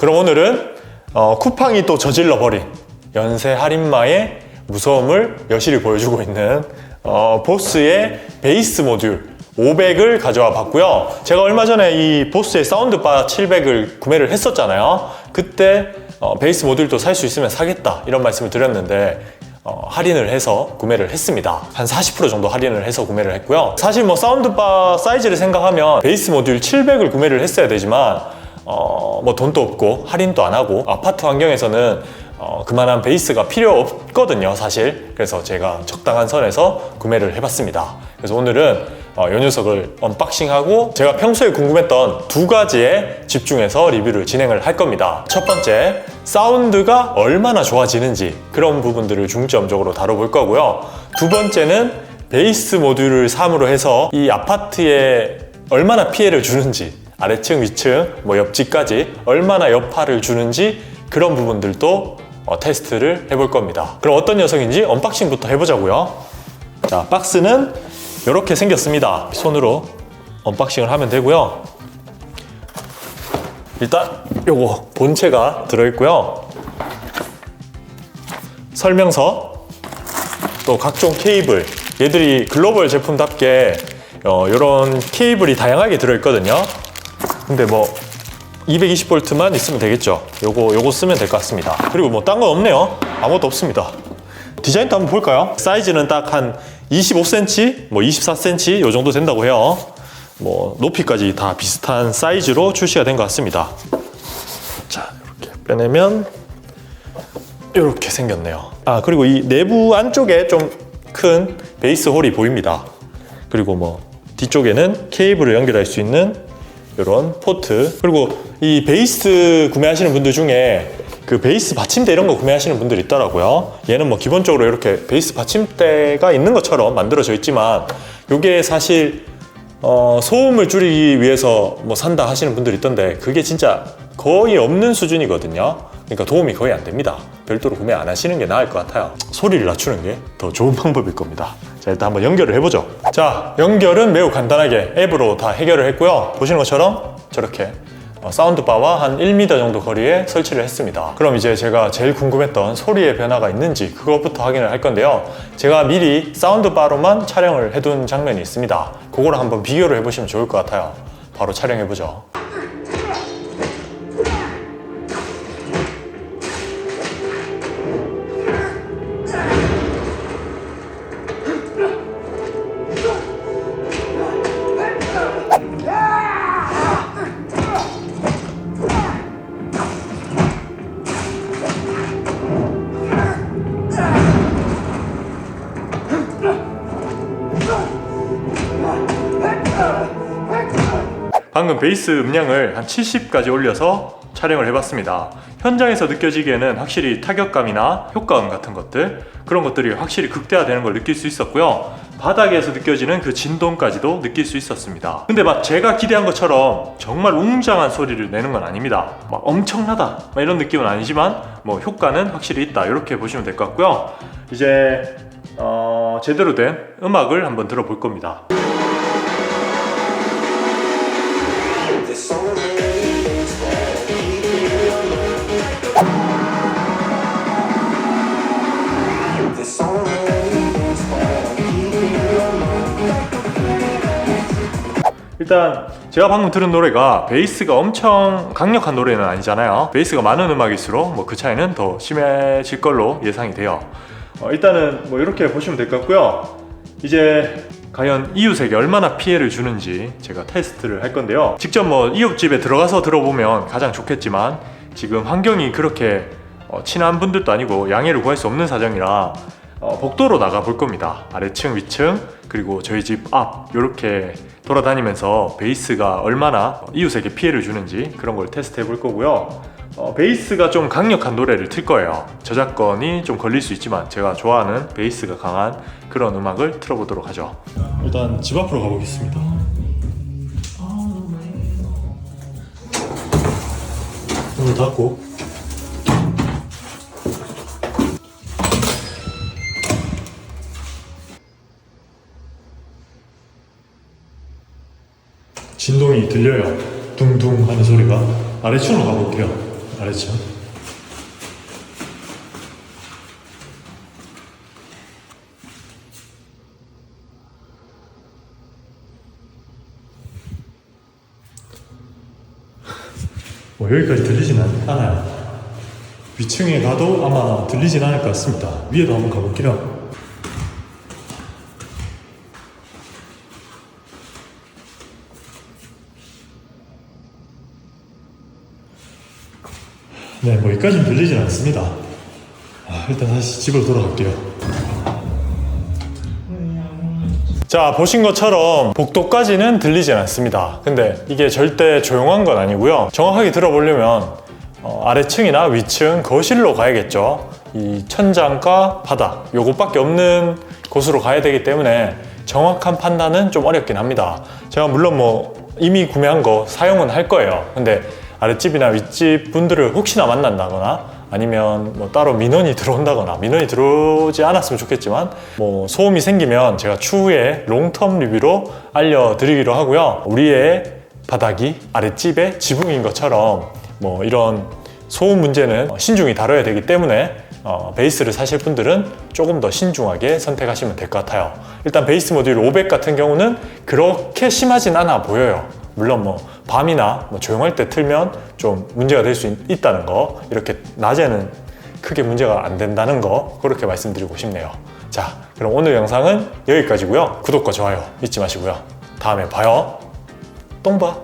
그럼 오늘은 쿠팡이 또 저질러버린 연쇄 할인마의 무서움을 여실히 보여주고 있는 보스의 베이스 모듈 500을 가져와 봤고요. 제가 얼마 전에 이 보스의 사운드바 700을 구매를 했었잖아요. 그때 베이스 모듈도 살 수 있으면 사겠다 이런 말씀을 드렸는데 할인을 해서 구매를 했습니다. 한 40% 정도 할인을 해서 구매를 했고요. 사실 뭐 사운드바 사이즈를 생각하면 베이스 모듈 700을 구매를 했어야 되지만 뭐 돈도 없고 할인도 안 하고 아파트 환경에서는 그만한 베이스가 필요 없거든요, 사실. 그래서 제가 적당한 선에서 구매를 해봤습니다. 그래서 오늘은 이 녀석을 언박싱하고 제가 평소에 궁금했던 두 가지에 집중해서 리뷰를 진행을 할 겁니다. 첫 번째, 사운드가 얼마나 좋아지는지 그런 부분들을 중점적으로 다뤄볼 거고요. 두 번째는 베이스 모듈을 삼으로 해서 이 아파트에 얼마나 피해를 주는지, 아래층, 위층, 뭐 옆집까지 얼마나 여파를 주는지 그런 부분들도 테스트를 해볼 겁니다. 그럼 어떤 녀석인지 언박싱부터 해보자고요. 자, 박스는 이렇게 생겼습니다. 손으로 언박싱을 하면 되고요. 일단 요거 본체가 들어있고요. 설명서, 또 각종 케이블, 얘들이 글로벌 제품답게 이런 케이블이 다양하게 들어있거든요. 근데 뭐 220V만 있으면 되겠죠. 요거 쓰면 될 것 같습니다. 그리고 뭐 딴 건 없네요. 아무것도 없습니다. 디자인도 한번 볼까요? 사이즈는 딱 한 25cm, 뭐 24cm 요 정도 된다고 해요. 뭐 높이까지 다 비슷한 사이즈로 출시가 된 것 같습니다. 자, 이렇게 빼내면 이렇게 생겼네요. 아, 그리고 이 내부 안쪽에 좀 큰 베이스 홀이 보입니다. 그리고 뭐 뒤쪽에는 케이블을 연결할 수 있는 이런 포트, 그리고 이 베이스 구매하시는 분들 중에 그 베이스 받침대 이런 거 구매하시는 분들이 있더라고요. 얘는 뭐 기본적으로 이렇게 베이스 받침대가 있는 것처럼 만들어져 있지만 이게 사실 소음을 줄이기 위해서 뭐 산다 하시는 분들이 있던데 그게 진짜 거의 없는 수준이거든요. 그러니까 도움이 거의 안 됩니다. 별도로 구매 안 하시는 게 나을 것 같아요. 소리를 낮추는 게 더 좋은 방법일 겁니다. 자, 일단 한번 연결을 해보죠. 자, 연결은 매우 간단하게 앱으로 다 해결을 했고요. 보시는 것처럼 저렇게 사운드바와 한 1m 정도 거리에 설치를 했습니다. 그럼 이제 제가 제일 궁금했던 소리의 변화가 있는지 그것부터 확인을 할 건데요. 제가 미리 사운드바로만 촬영을 해둔 장면이 있습니다. 그거를 한번 비교를 해보시면 좋을 것 같아요. 바로 촬영해보죠. 방금 베이스 음량을 한 70까지 올려서 촬영을 해봤습니다. 현장에서 느껴지기에는 확실히 타격감이나 효과음 같은 것들, 그런 것들이 확실히 극대화되는 걸 느낄 수 있었고요. 바닥에서 느껴지는 그 진동까지도 느낄 수 있었습니다. 근데 막 제가 기대한 것처럼 정말 웅장한 소리를 내는 건 아닙니다. 막 엄청나다 막 이런 느낌은 아니지만 뭐 효과는 확실히 있다, 이렇게 보시면 될 것 같고요. 이제 제대로 된 음악을 한번 들어볼 겁니다. 일단 제가 방금 들은 노래가 베이스가 엄청 강력한 노래는 아니잖아요. 베이스가 많은 음악일수록 뭐 그 차이는 더 심해질 걸로 예상이 돼요. 일단은 뭐 이렇게 보시면 될 것 같고요. 이제 과연 이웃에게 얼마나 피해를 주는지 제가 테스트를 할 건데요. 직접 뭐 이웃집에 들어가서 들어보면 가장 좋겠지만 지금 환경이 그렇게 친한 분들도 아니고 양해를 구할 수 없는 사정이라 복도로 나가 볼 겁니다. 아래층, 위층, 그리고 저희 집 앞 이렇게 돌아다니면서 베이스가 얼마나 이웃에게 피해를 주는지 그런 걸 테스트 해볼 거고요. 베이스가 좀 강력한 노래를 틀 거예요. 저작권이 좀 걸릴 수 있지만 제가 좋아하는 베이스가 강한 그런 음악을 틀어보도록 하죠. 일단 집 앞으로 가보겠습니다. 문을 닫고 진동이 들려요. 둥둥 하는 소리가. 아래층으로 가볼게요. 아래층. 뭐 여기까지 들리진 않아요. 위층에 가도 아마 들리진 않을 것 같습니다. 위에도 한번 가볼게요. 네, 뭐 여기까지는 들리진 않습니다. 일단 다시 집으로 돌아갈게요. 자, 보신 것처럼 복도까지는 들리진 않습니다. 근데 이게 절대 조용한 건 아니고요. 정확하게 들어보려면 아래층이나 위층, 거실로 가야겠죠. 이 천장과 바닥 요것밖에 없는 곳으로 가야 되기 때문에 정확한 판단은 좀 어렵긴 합니다. 제가 물론 뭐 이미 구매한 거 사용은 할 거예요. 근데 아랫집이나 윗집 분들을 혹시나 만난다거나 아니면 뭐 따로 민원이 들어온다거나, 민원이 들어오지 않았으면 좋겠지만 뭐 소음이 생기면 제가 추후에 롱텀 리뷰로 알려드리기로 하고요. 우리의 바닥이 아랫집의 지붕인 것처럼 뭐 이런 소음 문제는 신중히 다뤄야 되기 때문에 베이스를 사실 분들은 조금 더 신중하게 선택하시면 될 것 같아요. 일단 베이스 모듈 500 같은 경우는 그렇게 심하진 않아 보여요. 물론 뭐 밤이나 뭐 조용할 때 틀면 좀 문제가 될 수 있다는 거, 이렇게 낮에는 크게 문제가 안 된다는 거, 그렇게 말씀드리고 싶네요. 자, 그럼 오늘 영상은 여기까지고요. 구독과 좋아요 잊지 마시고요. 다음에 봐요. 똥 봐.